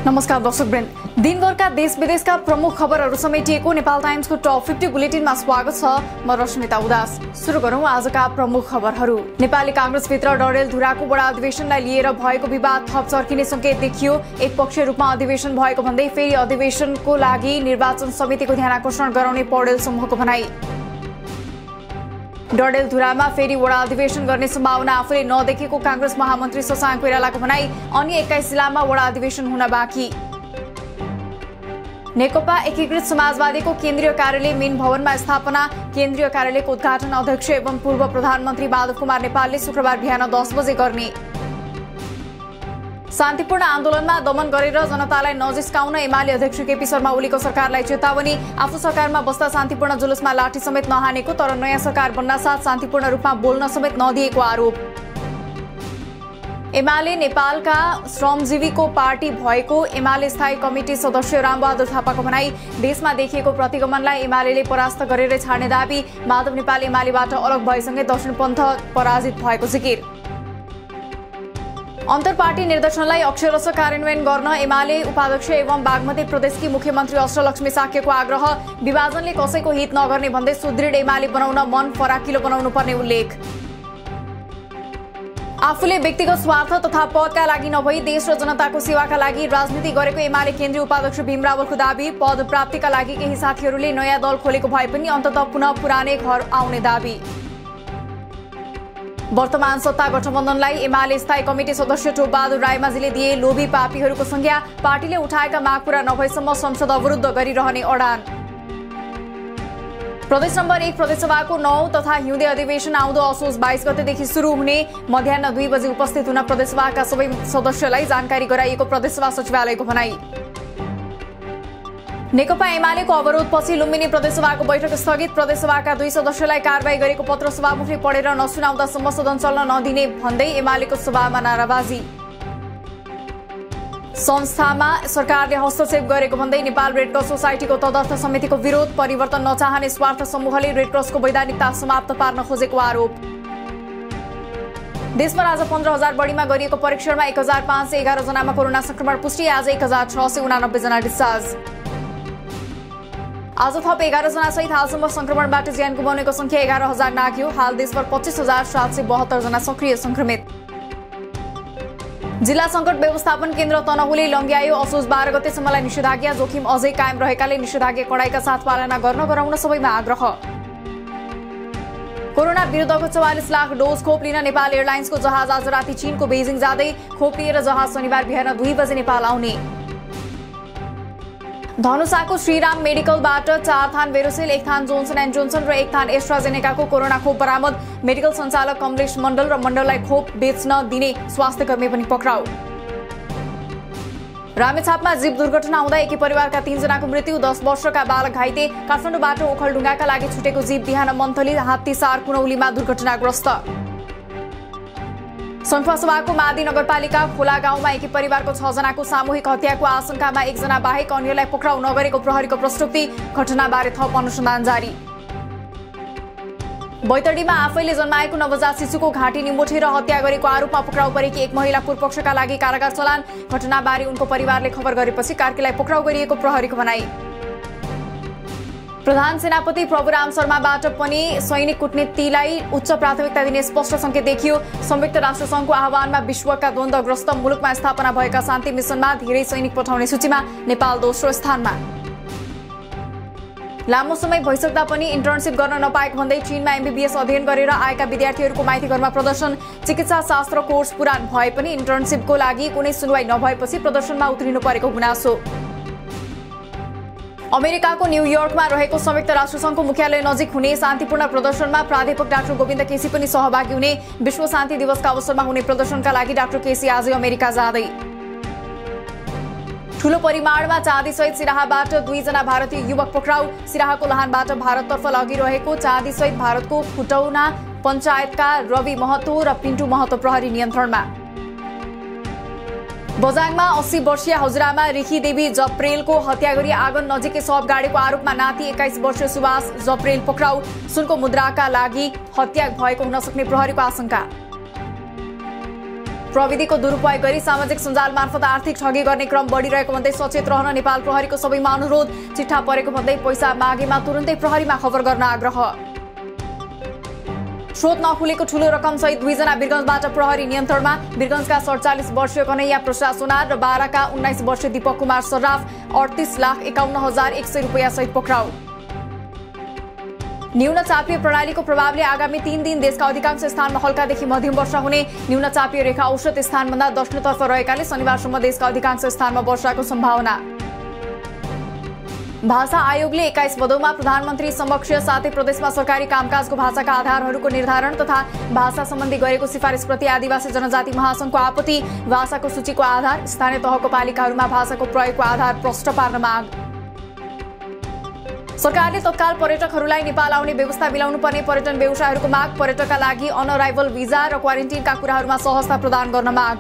नमस्कार दर्शकवृन्द, दिनभरका देश विदेशका प्रमुख खबरहरू समेटिएको नेपाल टाइम्सको टप 50 बुलेटिनमा स्वागत छ। म रश्मिता उदास। सुरु गरौँ आजका प्रमुख खबरहरू। नेपाली कांग्रेसभित्र डडेलधुराको बडा अधिवेशनलाई लिएर भएको विवाद थप चर्किने संकेत देखियो। एकपक्षीय रूपमा अधिवेशन भएको भन्दै फेरि अधिवेशनको लागि निर्वाचन समितिको ध्यान आकर्षण गराउने पौडेल समूहको भनाई। डडेलधुरामा फेरि वडा अधिवेशन गर्ने सम्भावना आफूले नदेखेको कांग्रेस महामन्त्री शशाङ्क कोइरालाको भनाई। अन्य 21 जिल्लामा वडा अधिवेशन हुन बाँकी। नेकपा एकीकृत समाजवादीको केन्द्रीय कार्यालय मेन भवनमा स्थापना। केन्द्रीय कार्यालयको उद्घाटन अध्यक्ष एवं पूर्व प्रधानमन्त्री माधव कुमार नेपालले शुक्रबार बिहान 10 बजे गर्ने। शान्तिपूर्ण आन्दोलनमा दमन गरेर जनतालाई नजिस्काउन एमाले अध्यक्ष केपी शर्मा ओलीको सरकारलाई चेतावनी। आफू सरकारमा बस्दा शान्तिपूर्ण जुलुसमा लाठी समेत नहानेको तर नयाँ सरकार बन्नासाथ शान्तिपूर्ण रूपमा बोल्न समेत नदिएको आरोप। एमाले नेपालका श्रमजीवीको पार्टी भएको एमाले स्थायी कमिटी सदस्य रामबहादुर थापाको भनाई। देशमा देखिएको प्रतिगमनलाई एमाले परास्त गरेर छाड्ने दाबी। माधव नेपाल एमालेबाट अलग भएसँगै दक्षिणपन्थ पराजित भएको जिकिर। अन्तर्पार्टी निर्देशनलाई अक्षरशः कार्यान्वयन गर्न एमाले उपाध्यक्ष एवं बागमती प्रदेशकी मुख्यमन्त्री अष्टलक्ष्मी साक्यको आग्रह। विभाजनले कसैको हित नगर्ने भन्दै सुदृढ एमाले बनाउन मन फराकिलो बनाउनु पर्ने उल्लेख। आफूले व्यक्तिगत स्वार्थ तथा पदका लागि नभई देश र जनताको सेवाका लागि राजनीति गरेको एमाले केन्द्रीय उपाध्यक्ष भीम रावलको दाबी। पद प्राप्तिका लागि केही साथीहरूले नयाँ दल खोलेको भए पनि अन्ततः पुनः पुरानै घर आउने दाबी। वर्तमान सत्ता गठबन्धनलाई एमाले स्थायी कमिटी सदस्य टोपबहादुर रायमाझीले दिए लोभी पापीहरूको संज्ञा। पार्टीले उठाएका माग पूरा नभएसम्म संसद अवरुद्ध गरिरहने अडान। प्रदेश नम्बर 1 प्रदेशसभाको 9 तथा हिउँदे अधिवेशन आउँदो असोज 22 गतेदेखि सुरु हुने। मध्याह्न 2 बजे उपस्थित हुन प्रदेशसभाका सबै सदस्यलाई जानकारी गराइएको प्रदेशसभा सचिवालयको भनाई। नेकपा एमालेको अवरोधपछि लुम्बिनी प्रदेशसभाको बैठक स्थगित। प्रदेशसभाका 2 सदस्यलाई कारबाही गरेको पत्र सभामुखले पढेर नसुनाउँदासम्म सदन चल्न नदिने भन्दै एमालेको सभामा नाराबाजी। संस्थामा सरकारले हस्तक्षेप गरेको भन्दै नेपाल रेडक्रस सोसाइटीको तदर्थ समितिको विरोध। परिवर्तन नचाहने स्वार्थ समूहले रेडक्रसको वैधानिकता समाप्त पार्न खोजेको आरोप। देशमा आज 15,000 बढीमा गरिएको परीक्षणमा 1,511 जनामा कोरोना संक्रमण पुष्टि। आज 1,689 जना डिस्चार्ज। आज थप 11 जना सहित हालसम्म संक्रमणबाट ज्यान गुमाउनेको संख्या 11,000 नाग्यो। हाल देशभर 25,772 जना सक्रिय संक्रमित। जिल्ला संकट व्यवस्थापन केन्द्र तनहुले लङ्ग्यायो। असोज 12 गतेसम्मलाई निषेधाज्ञा। जोखिम अझै कायम रहेकाले निषेधाज्ञा कडाइका साथ पालना गर्न गराउन सबैमा आग्रह। कोरोना विरुद्धको 44 लाख डोज खोप लिन नेपाल एयरलाइन्सको जहाज आज राति चीनको बेजिङ जाँदै। खोप लिएर जहाज शनिबार बिहान 2 बजे नेपाल आउने। धनुषाको श्रीराम मेडिकलबाट 4 थान भेरोसेल, 1 थान जोन्सन एन्ड जोन्सन र 1 थान एस्ट्राजेनेकाको कोरोना खोप बरामद। मेडिकल सञ्चालक कमलेश मण्डल र मण्डललाई खोप बेच्न दिने स्वास्थ्यकर्मी पनि पक्राउ। रामेछापमा जीव दुर्घटना हुँदा एकै परिवारका 3 जनाको मृत्यु। 10 वर्षका बालक घाइते। काठमाडौँबाट ओखलढुङ्गाका लागि छुटेको जीव बिहान मन्थली हात्तीसार कुनौलीमा दुर्घटनाग्रस्त। सङ्खुवासभाको मादी नगरपालिका खोला गाउँमा एकै परिवारको 6 जनाको सामूहिक हत्याको आशंकामा 1 जना बाहेक अन्यलाई पक्राउ नगरेको प्रहरीको प्रस्तुति। घटनाबारे थप अनुसन्धान जारी। बैतडीमा आफैले जन्माएको नवजात शिशुको घाँटी निमोठेर हत्या गरेको आरोपमा पक्राउ परेकी एक महिला पूर्वपक्षका लागि कारागार चलान। घटनाबारे उनको परिवारले खबर गरेपछि कार्कीलाई पक्राउ गरिएको प्रहरीको भनाई। प्रधान सेनापति प्रभुराम शर्माबाट पनि सैनिक कूटनीतिलाई उच्च प्राथमिकता दिने स्पष्ट संकेत देखियो। संयुक्त राष्ट्र संघको आह्वानमा विश्वका द्वन्द्वग्रस्त मुलुकमा स्थापना भएका शान्ति मिशनमा धेरै सैनिक पठाउने सूचीमा नेपाल दोस्रो स्थानमा। लामो समय भइसक्दा पनि इन्टर्नशिप गर्न नपाएको भन्दै चीनमा एमबीबीएस अध्ययन गरेर आएका विद्यार्थीहरूको माइती घरमा प्रदर्शन। चिकित्सा शास्त्र कोर्स पूरा भए पनि इन्टर्नशिपको लागि कुनै सुनवाई नभएपछि प्रदर्शनमा उत्रिनु परेको गुनासो। अमेरिकाको न्यूयोर्कमा रहेको संयुक्त राष्ट्र संघको मुख्यालय नजिक हुने शान्तिपूर्ण प्रदर्शनमा प्राध्यापक डाक्टर गोविन्द केसी पनि सहभागी हुने। विश्व शान्ति दिवसका अवसरमा हुने प्रदर्शनका लागि डाक्टर केसी आजै अमेरिका जाँदै। ठूलो परिमाणमा चाँदीसहित सिराहाबाट 2 जना भारतीय युवक पक्राउ। सिराहाको लहानबाट भारततर्फ लगिरहेको चाँदीसहित भारतको खुटौना पञ्चायतका रवि महतो र पिन्टु महतो प्रहरी नियन्त्रणमा। बजाङमा 80 वर्षीय हजुरआमा रिखी देवी जप्रेलको हत्या गरी आँगन नजिकै शव गाडेको आरोपमा नाति 21 वर्षीय सुभाष जप्रेल पक्राउ। सुनको मुद्राका लागि हत्या भएको हुन सक्ने प्रहरीको आशंका। प्रविधिको दुरुपयोग गरी सामाजिक सञ्जाल मार्फत आर्थिक ठगी गर्ने क्रम बढिरहेको भन्दै सचेत रहन नेपाल प्रहरीको सबैमा अनुरोध। चिट्ठा परेको भन्दै पैसा मागेमा तुरुन्तै प्रहरीमा खबर गर्न आग्रह। स्रोत नखुलेको ठूलो रकम सहित 2 जना वीरगञ्जबाट प्रहरी नियन्त्रणमा। वीरगञ्जका 47 वर्षीय कन्हैया प्रसाद सोनार र बाराका 19 वर्षीय दीपक कुमार सर्राफ 38,51,100 रुपैयाँ सहित पक्राउ। न्यून चापीय प्रणालीको प्रभावले आगामी 3 दिन देशका अधिकांश स्थानमा हल्कादेखि मध्यम वर्षा हुने। न्यून चापीय रेखा औसत स्थानभन्दा दक्षिणतर्फ रहेकाले शनिबारसम्म देशका अधिकांश स्थानमा वर्षाको सम्भावना। भाषा आयोगले 21 भदौमा प्रधानमन्त्री समक्ष साथै प्रदेशमा सरकारी कामकाजको भाषाका आधारहरूको निर्धारण तथा भाषा सम्बन्धी गरेको सिफारिसप्रति आदिवासी जनजाति महासंघको आपत्ति। भाषाको सूचीको आधार, स्थानीय तहको पालिकाहरूमा भाषाको प्रयोगको आधार प्रष्ट पार्न माग। सरकारले तत्काल पर्यटकहरूलाई नेपाल आउने व्यवस्था मिलाउनु पर्ने पर्यटन व्यवसायहरूको माग। पर्यटकका लागि अनअराइभल भिजा र क्वारेन्टिनका कुराहरूमा सहजता प्रदान गर्न माग।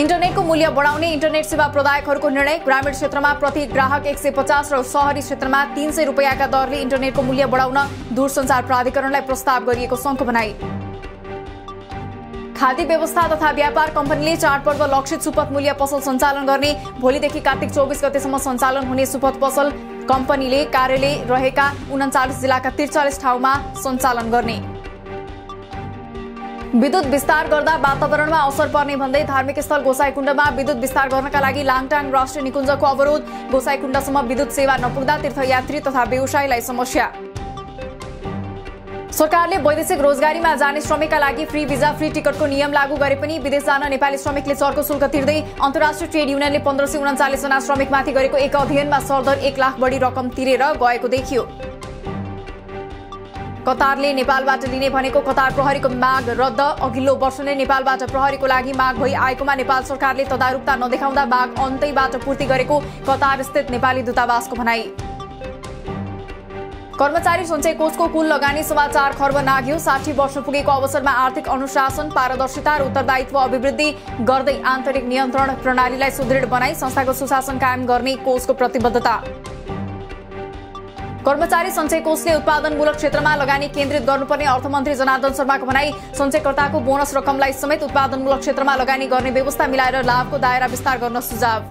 इन्टरनेटको मूल्य बढाउने इन्टरनेट सेवा प्रदायकहरूको निर्णय। ग्रामीण क्षेत्रमा प्रति ग्राहक 150 र शहरी क्षेत्रमा 300 रुपैयाँका दरले इन्टरनेटको मूल्य बढाउन दूरसञ्चार प्राधिकरणलाई प्रस्ताव गरिएको शङ्क बनाई। खाद्य व्यवस्था तथा व्यापार कम्पनीले चाडपर्व लक्षित सुपथ मूल्य पसल सञ्चालन गर्ने। भोलिदेखि कार्तिक 24 गतेसम्म सञ्चालन हुने सुपथ पसल कम्पनीले कार्यालय रहेका 39 जिल्लाका 43 ठाउँमा सञ्चालन गर्ने। विद्युत विस्तार गर्दा वातावरणमा असर पर्ने भन्दै धार्मिक स्थल गोसाईकुण्डमा विद्युत विस्तार गर्नका लागि लाङटाङ राष्ट्रिय निकुञ्जको अवरोध। गोसाईकुण्डसम्म विद्युत सेवा नपुग्दा तीर्थयात्री तथा व्यवसायीलाई समस्या। सरकारले वैदेशिक रोजगारीमा जाने श्रमिकका लागि फ्री भिजा फ्री टिकटको नियम लागू गरे पनि विदेश जान नेपाली श्रमिकले चर्को शुल्क तिर्दै। अन्तर्राष्ट्रिय ट्रेड युनियनले 1539 जना श्रमिकमाथि गरेको एक अध्ययनमा सरदर 1 लाख बढी रकम तिरेर गएको देखियो। कतारले नेपालबाट लिने भनेको कतार प्रहरीको माग रद्द। अघिल्लो वर्ष नै नेपालबाट प्रहरीको लागि माग भई आएकोमा नेपाल सरकारले तदारुकता नदेखाउँदा माग अन्तैबाट पूर्ति गरेको कतार स्थित नेपाली दूतावासको भनाई। कर्मचारी सञ्चय कोषको कुल लगानी 4.25 खर्ब नाग्यो। 60 वर्ष पुगेको अवसरमा आर्थिक अनुशासन, पारदर्शिता र उत्तरदायित्व अभिवृद्धि गर्दै आन्तरिक नियन्त्रण प्रणालीलाई सुदृढ बनाई संस्थाको सुशासन कायम गर्ने कोषको प्रतिबद्धता। कर्मचारी सञ्चय कोषले उत्पादनमूलक क्षेत्रमा लगानी केन्द्रित गर्नुपर्ने अर्थमन्त्री जनार्दन शर्माको भनाई। सञ्चयकर्ताको बोनस रकमलाई समेत उत्पादनमूलक क्षेत्रमा लगानी गर्ने व्यवस्था मिलाएर लाभको दायरा विस्तार गर्न सुझाव।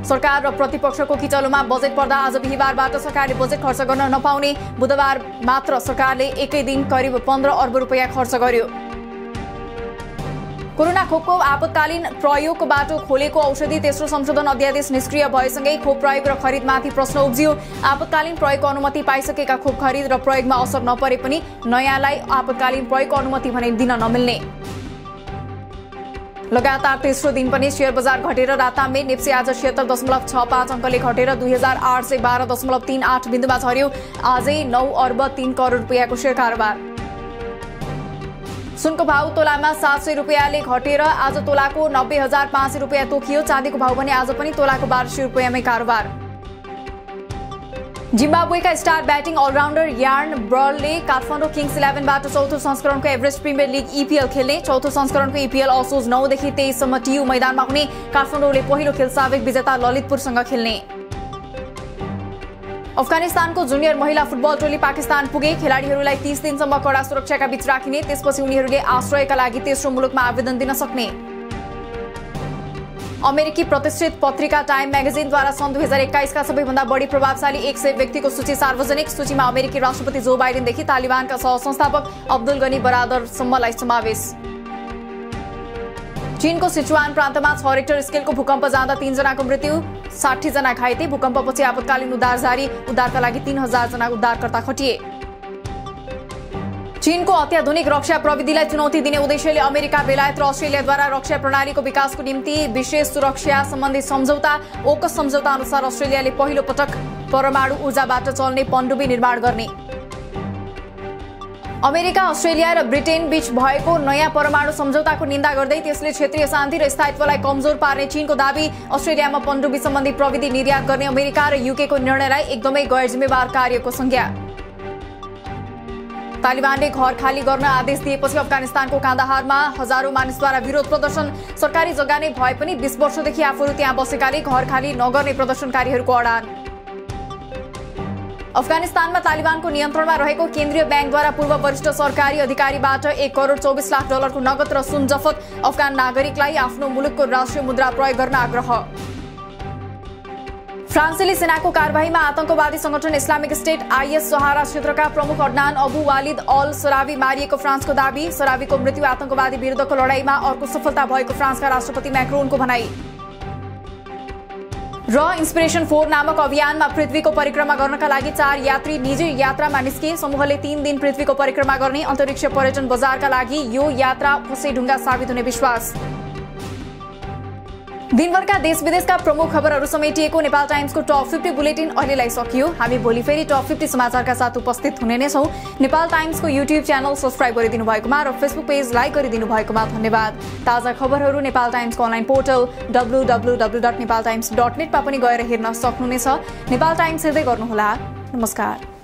सरकार र प्रतिपक्षको किचलोमा बजेट पर्दा आज बिहीबारबाट सरकारले बजेट खर्च गर्न नपाउने। बुधबार मात्र सरकारले एकै दिन करिब 15 अर्ब रुपैयाँ खर्च गर्यो। कोरोना खोपको आपतकालीन प्रयोगको बाटो खोलेको औषधि तेस्रो संशोधन अध्यादेश निष्क्रिय भएसँगै खोप प्रयोग र खरिदमाथि प्रश्न उब्जियो। आपतकालीन प्रयोगको अनुमति पाइसकेका खोप खरिद र प्रयोगमा असर नपरे पनि नयाँलाई आपतकालीन प्रयोगको अनुमति भने दिन नमिल्ने। लगातार तेस्रो दिन पनि शेयर बजार घटेर रातामे नेप्से आज 76.65 अङ्कले घटेर 2812.38 बिन्दुमा झर्यो। आजै 9 अर्ब 3 करोड रुपैयाँको शेयर कारोबार। सुनको भाव तोलामा 700 रुपैयाँले घटेर आज तोलाको 90,500 रुपैयाँ तोकियो। चाँदीको भाव भने आज पनि तोलाको 1200 रुपैयाँमै कारोबार। जिम्बाब्वेका स्टार ब्याटिङ अलराउन्डर यार्न ब्रलले काठमाडौँ किङ्स 11बाट चौथो संस्करणको एभरेस्ट प्रिमियर लिग EPL खेल्ने। चौथो संस्करणको EPL असोज 9 देखि 23 सम्म TU मैदानमा हुने। काठमाडौँले पहिलो खेल साबिक विजेता ललितपुरसँग खेल्ने। अफगानिस्तानको जुनियर महिला फुटबल टोली पाकिस्तान पुगे। खेलाडीहरूलाई 30 दिनसम्म कडा सुरक्षाका बीच राखिने। त्यसपछि उनीहरूले आश्रयका लागि तेस्रो मुलुकमा आवेदन दिन सक्ने। अमेरिकी प्रतिष्ठित पत्रिका टाइम म्यागजिनद्वारा सन् 2021 का सबैभन्दा बढी प्रभावशाली 100 व्यक्तिको सूची सार्वजनिक। सूचीमा अमेरिकी राष्ट्रपति जो बाइडेनदेखि तालिबानका सहसंस्थापक अब्दुल गनी बरादरसम्मलाई समावेश। चीनको सिचुआन प्रान्तमा 6 रेक्टर स्केलको भूकम्प जाँदा 3 जनाको मृत्यु, 60 जना घाइते। भूकम्पपछि आपतकालीन उद्धार जारी। उद्धारका लागि 3000 जना उद्धारकर्ता खटिए। चीनको अत्याधुनिक रक्षा प्रविधिलाई चुनौती दिने उद्देश्यले अमेरिका, बेलायत र अस्ट्रेलियाद्वारा रक्षा प्रणालीको विकासको निम्ति विशेष सुरक्षा सम्बन्धी सम्झौता ओकस सम्झौता अनुसार अस्ट्रेलियाले पहिलो पटक परमाणु ऊर्जाबाट चल्ने पनडुब्बी निर्माण गर्ने। अमेरिका, अस्ट्रेलिया र ब्रिटेन बीच भएको नयाँ परमाणु सम्झौताको निन्दा गर्दै त्यसले क्षेत्रीय शान्ति र स्थायित्वलाई कमजोर पार्ने चीनको दाबी। अस्ट्रेलियामा पनडुब्बी सम्बन्धी प्रविधि निर्यात गर्ने अमेरिका र युकेको निर्णयलाई एकदमै गैर जिम्मेवार कार्यको संज्ञा। तालिबानले घर खाली गर्न आदेश दिएपछि अफगानिस्तानको कान्दाहारमा हजारौं मानिसद्वारा विरोध प्रदर्शन। सरकारी जग्गा नै भए पनि 20 वर्षदेखि आफूहरू त्यहाँ बसेकाले घर खाली नगर्ने प्रदर्शनकारीहरूको अडान। अफगानिस्तानमा तालिबानको नियन्त्रणमा रहेको केन्द्रीय ब्याङ्कद्वारा पूर्व वरिष्ठ सरकारी अधिकारीबाट 1 करोड 24 लाख डलरको नगद र सुन जफत। अफगान नागरिकलाई आफ्नो मुलुकको राष्ट्रिय मुद्रा प्रयोग गर्न आग्रह। फ्रान्सेली सेनाको कारबाहीमा आतंकवादी संगठन इस्लामिक स्टेट आईएस सहारा क्षेत्रका प्रमुख अडनान अबु वालिद अल सरावी मारिएको फ्रान्सको दाबी। सरावीको मृत्यु आतंकवादी विरुद्धको लडाईँमा अर्को सफलता भएको फ्रान्सका राष्ट्रपति मैक्रोनको भनाई। र इन्स्पिरेसन 4 नामक अभियानमा पृथ्वीको परिक्रमा गर्नका लागि 4 यात्री निजी यात्रामा निस्के। समूहले 3 दिन पृथ्वीको परिक्रमा गर्ने। अन्तरिक्ष पर्यटन बजारका लागि यो यात्रा फुसेढुङ्गा साबित हुने विश्वास। दिनभरका देश विदेशका प्रमुख खबरहरू समेटिएको नेपाल टाइम्सको टप 50 बुलेटिन अहिलेलाई सकियो। हामी भोलि फेरि टप 50 समाचारका साथ उपस्थित हुने नै छौं। नेपाल टाइम्सको युट्युब च्यानल सब्स्क्राइब गरिदिनु भएकोमा र फेसबुक पेज लाइक गरिदिनु भएकोमा धन्यवाद। ताजा खबरहरू नेपाल टाइम्सको अनलाइन पोर्टल www.nepaltimes.net मा पनि गएर हेर्न सक्नुहुनेछ। नेपाल टाइम्स हेर्दै गर्नुहोला। नमस्कार।